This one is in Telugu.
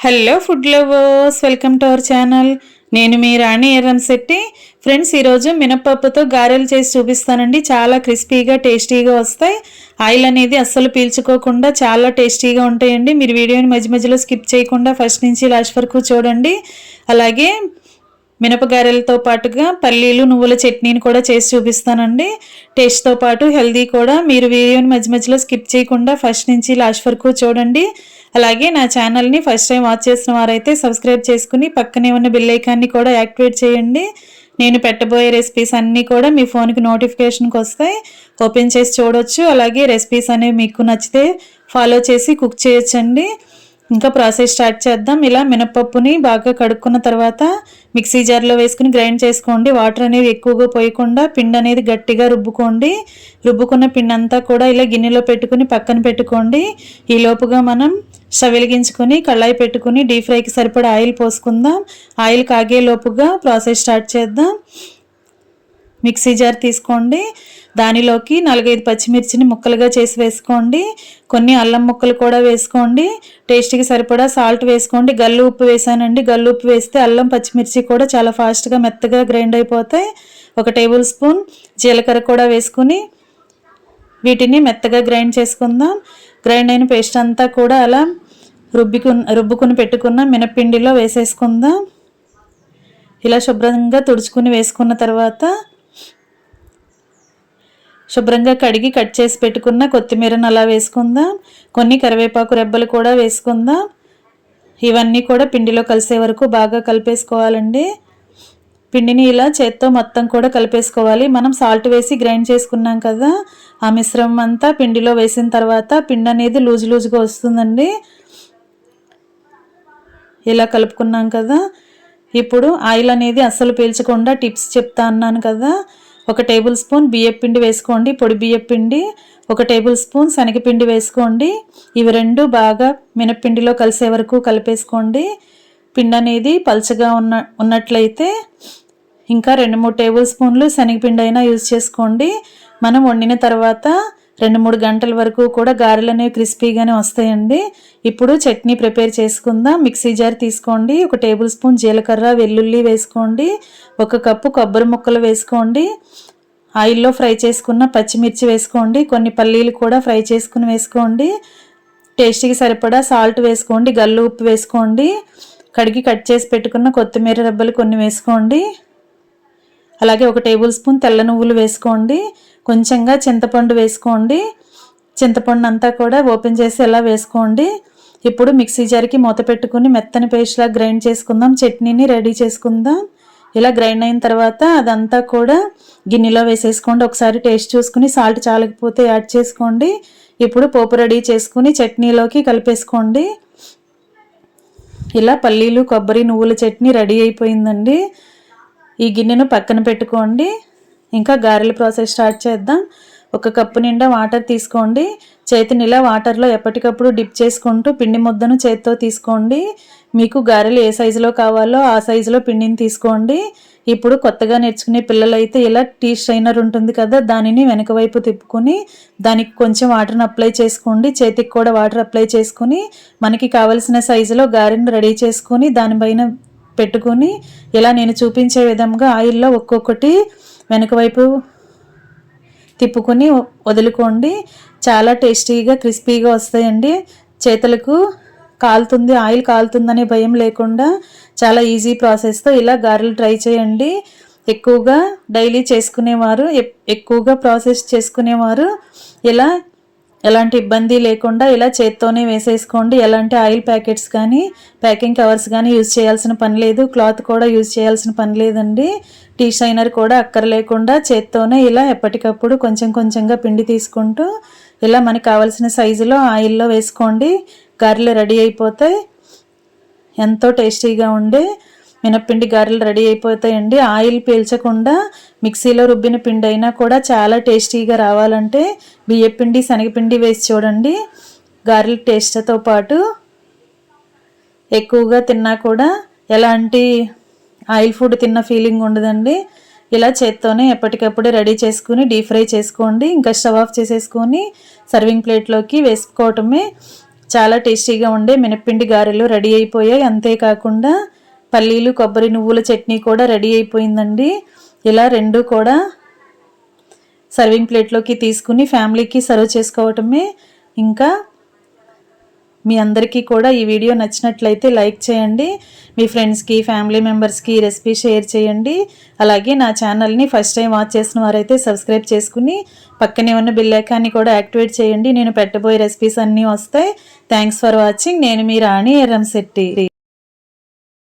Hello food lovers, welcome to our channel. నేను మీ రాణి ఎర్రంశెట్టి. ఫ్రెండ్స్, ఈరోజు మినపప్పుతో గారెలు చేసి చూపిస్తానండి. చాలా క్రిస్పీగా టేస్టీగా వస్తాయి. ఆయిల్ అనేది అస్సలు పీల్చుకోకుండా చాలా టేస్టీగా ఉంటాయండి. మీరు వీడియోని మధ్య మధ్యలో స్కిప్ చేయకుండా ఫస్ట్ నుంచి లాస్ట్ వరకు చూడండి. అలాగే మినపగారెలతో పాటుగా పల్లీలు నువ్వుల చట్నీని కూడా చేసి చూపిస్తానండి. టేస్ట్తో పాటు హెల్దీ కూడా. మీరు వీడియోని మధ్య మధ్యలో స్కిప్ చేయకుండా ఫస్ట్ నుంచి లాస్ట్ వరకు చూడండి. అలాగే నా ఛానల్ని ఫస్ట్ టైం వాచ్ చేసిన వారైతే సబ్స్క్రైబ్ చేసుకుని పక్కనే ఉన్న బెల్ ఐకాన్ని కూడా యాక్టివేట్ చేయండి. నేను పెట్టబోయే రెసిపీస్ అన్నీ కూడా మీ ఫోన్కి నోటిఫికేషన్కి వస్తాయి. ఓపెన్ చేసి చూడొచ్చు. అలాగే రెసిపీస్ అనేవి మీకు నచ్చితే ఫాలో చేసి కుక్ చేయొచ్చండి. ఇంకా ప్రాసెస్ స్టార్ట్ చేద్దాం. ఇలా మినపప్పుని బాగా కడుక్కున్న తర్వాత మిక్సీ జార్లో వేసుకుని గ్రైండ్ చేసుకోండి. వాటర్ అనేవి ఎక్కువగా పోయకుండా పిండి అనేది గట్టిగా రుబ్బుకోండి. రుబ్బుకున్న పిండి అంతా కూడా ఇలా గిన్నెలో పెట్టుకుని పక్కన పెట్టుకోండి. ఈ లోపుగా మనం స్టవ్ వెలిగించుకొని కళాయి పెట్టుకుని డీప్ ఫ్రైకి సరిపడా ఆయిల్ పోసుకుందాం. ఆయిల్ కాగే లోపుగా ప్రాసెస్ స్టార్ట్ చేద్దాం. మిక్సీ జార్ తీసుకోండి. దానిలోకి 4-5 పచ్చిమిర్చిని ముక్కలుగా చేసి వేసుకోండి. కొన్ని అల్లం ముక్కలు కూడా వేసుకోండి. టేస్ట్కి సరిపడా సాల్ట్ వేసుకోండి. గల్లు ఉప్పు వేసానండి. గల్లు ఉప్పు వేస్తే అల్లం పచ్చిమిర్చి కూడా చాలా ఫాస్ట్గా మెత్తగా గ్రైండ్ అయిపోతాయి. 1 టేబుల్ స్పూన్ జీలకర్ర కూడా వేసుకుని వీటిని మెత్తగా గ్రైండ్ చేసుకుందాం. గ్రైండ్ అయిన పేస్ట్ అంతా కూడా అలా రుబ్బుకుని పెట్టుకున్న మినప్పిండిలో వేసేసుకుందాం. ఇలా శుభ్రంగా తుడుచుకుని వేసుకున్న తర్వాత శుభ్రంగా కడిగి కట్ చేసి పెట్టుకున్న కొత్తిమీరను అలా వేసుకుందాం. కొన్ని కరివేపాకు రెబ్బలు కూడా వేసుకుందాం. ఇవన్నీ కూడా పిండిలో కలిసే వరకు బాగా కలిపేసుకోవాలండి. పిండిని ఇలా చేత్తో మొత్తం కూడా కలిపేసుకోవాలి. మనం సాల్ట్ వేసి గ్రైండ్ చేసుకున్నాం కదా, ఆ మిశ్రమం అంతా పిండిలో వేసిన తర్వాత పిండి అనేది లూజుగా వస్తుందండి. ఇలా కలుపుకున్నాం కదా. ఇప్పుడు ఆయిల్ అనేది అస్సలు పీల్చకుండా టిప్స్ చెప్తా అన్నాను కదా. 1 టేబుల్ స్పూన్ బియ్యపిండి వేసుకోండి, పొడి బియ్యపిండి. 1 టేబుల్ స్పూన్ శనగపిండి వేసుకోండి. ఇవి రెండు బాగా మినప్పిండిలో కలిసే వరకు కలిపేసుకోండి. పిండి అనేది పల్చగా ఉన్నట్లయితే ఇంకా 2-3 టేబుల్ స్పూన్లు శనగపిండి అయినా యూజ్ చేసుకోండి. మనం వండిన తర్వాత 2-3 గంటల వరకు కూడా గారెలు అనేవి క్రిస్పీగానే వస్తాయండి. ఇప్పుడు చట్నీ ప్రిపేర్ చేసుకుందాం. మిక్సీ జార్ తీసుకోండి. 1 టేబుల్ స్పూన్ జీలకర్ర, వెల్లుల్లి వేసుకోండి. 1 కప్పు కొబ్బరి ముక్కలు వేసుకోండి. ఆయిల్లో ఫ్రై చేసుకున్న పచ్చిమిర్చి వేసుకోండి. కొన్ని పల్లీలు కూడా ఫ్రై చేసుకుని వేసుకోండి. టేస్ట్కి సరిపడా సాల్ట్ వేసుకోండి. గల్లు ఉప్పు వేసుకోండి. కడిగి కట్ చేసి పెట్టుకున్న కొత్తిమీర రెబ్బలు కొన్ని వేసుకోండి. అలాగే 1 టేబుల్ స్పూన్ తెల్ల నువ్వులు వేసుకోండి. కొంచెంగా చింతపండు వేసుకోండి. చింతపండు అంతా కూడా ఓపెన్ చేసి ఎలా వేసుకోండి. ఇప్పుడు మిక్సీ జార్కి మూత పెట్టుకుని మెత్తని పేస్ట్లా గ్రైండ్ చేసుకుందాం. చట్నీని రెడీ చేసుకుందాం. ఇలా గ్రైండ్ అయిన తర్వాత అదంతా కూడా గిన్నెలో వేసేసుకోండి. ఒకసారి టేస్ట్ చూసుకుని సాల్ట్ చాలకపోతే యాడ్ చేసుకోండి. ఇప్పుడు పోపు రెడీ చేసుకుని చట్నీలోకి కలిపేసుకోండి. ఇలా పల్లీలు, కొబ్బరి, నువ్వుల చట్నీ రెడీ అయిపోయిందండి. ఈ గిన్నెను పక్కన పెట్టుకోండి. ఇంకా గారెల ప్రాసెస్ స్టార్ట్ చేద్దాం. 1 కప్పు నిండా వాటర్ తీసుకోండి. చేతిని ఇలా వాటర్లో ఎప్పటికప్పుడు డిప్ చేసుకుంటూ పిండి ముద్దను చేతితో తీసుకోండి. మీకు గారెలు ఏ సైజులో కావాలో ఆ సైజులో పిండిని తీసుకోండి. ఇప్పుడు కొత్తగా నేర్చుకునే పిల్లలైతే ఇలా టీ స్ట్రైనర్ ఉంటుంది కదా, దానిని వెనక వైపు తిప్పుకొని దానికి కొంచెం వాటర్ని అప్లై చేసుకోండి. చేతికి కూడా వాటర్ అప్లై చేసుకుని మనకి కావలసిన సైజులో గారెను రెడీ చేసుకొని దానిపైన పెట్టుకొని ఇలా నేను చూపించే విధంగా ఆయిల్లో ఒక్కొక్కటి వెనక వైపు తిప్పుకొని వదులుకోండి. చాలా టేస్టీగా క్రిస్పీగా వస్తాయండి. చేతులకు కాలుతుంది, ఆయిల్ కాలుతుందనే భయం లేకుండా చాలా ఈజీ ప్రాసెస్తో ఇలా గారెలు ట్రై చేయండి. ఎక్కువగా డైలీ చేసుకునేవారు, ఎక్కువగా ప్రాసెస్ చేసుకునేవారు ఇలా ఎలాంటి ఇబ్బంది లేకుండా ఇలా చేత్తోనే వేసేసుకోండి. ఎలాంటి ఆయిల్ ప్యాకెట్స్ కానీ ప్యాకింగ్ కవర్స్ కానీ యూజ్ చేయాల్సిన పని లేదు. క్లాత్ కూడా యూజ్ చేయాల్సిన పని లేదండి. టీ స్ట్రైనర్ కూడా అక్కర్లేకుండా చేత్తోనే ఇలా ఎప్పటికప్పుడు కొంచెం కొంచెంగా పిండి తీసుకుంటూ ఇలా మనకు కావాల్సిన సైజులో ఆయిల్లో వేసుకోండి. గారెలు రెడీ అయిపోతాయి. ఎంతో టేస్టీగా ఉండే మినప్పిండి గారెలు రెడీ అయిపోతాయండి. ఆయిల్ పీల్చకుండా మిక్సీలో రుబ్బిన పిండి అయినా కూడా చాలా టేస్టీగా రావాలంటే బియ్యపిండి, శనగపిండి వేసి చూడండి. గారెల టేస్ట్తో పాటు ఎక్కువగా తిన్నా కూడా ఎలాంటి ఆయిల్ ఫుడ్ తిన్న ఫీలింగ్ ఉండదండి. ఇలా చేత్తోనే ఎప్పటికప్పుడే రెడీ చేసుకుని డీప్ ఫ్రై చేసుకోండి. ఇంకా స్టవ్ ఆఫ్ చేసేసుకొని సర్వింగ్ ప్లేట్లోకి వేసుకోవటమే. చాలా టేస్టీగా ఉండే మినప్పిండి గారెలు రెడీ అయిపోయాయి. అంతేకాకుండా పల్లీలు కొబ్బరి నువ్వుల చట్నీ కూడా రెడీ అయిపోయిందండి. ఇలా రెండు కూడా సర్వింగ్ ప్లేట్లోకి తీసుకుని ఫ్యామిలీకి సర్వ్ చేసుకోవటమే. ఇంకా మీ అందరికీ కూడా ఈ వీడియో నచ్చినట్లయితే లైక్ చేయండి. మీ ఫ్రెండ్స్కి ఫ్యామిలీ మెంబర్స్కి ఈ రెసిపీ షేర్ చేయండి. అలాగే నా ఛానల్ని ఫస్ట్ టైం వాచ్ చేసిన వారైతే సబ్స్క్రైబ్ చేసుకుని పక్కనే ఉన్న బెల్ ఐకాన్ని కూడా యాక్టివేట్ చేయండి. నేను పెట్టబోయే రెసిపీస్ అన్నీ వస్తాయి. Thanks for watching. నేను మీ రాణి ఎర్రంశెట్టి.